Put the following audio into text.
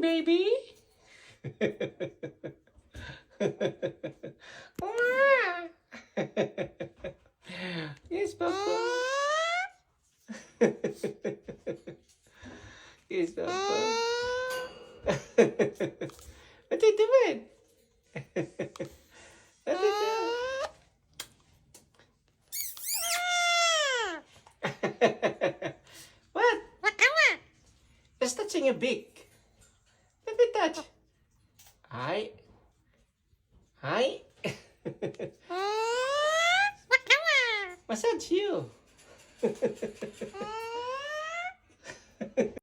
baby? Yes, Papa. Yes, Papa. What are you doing? What are you doing? What? It's touching your beak. Let me touch. Hi. Hi. Massage you.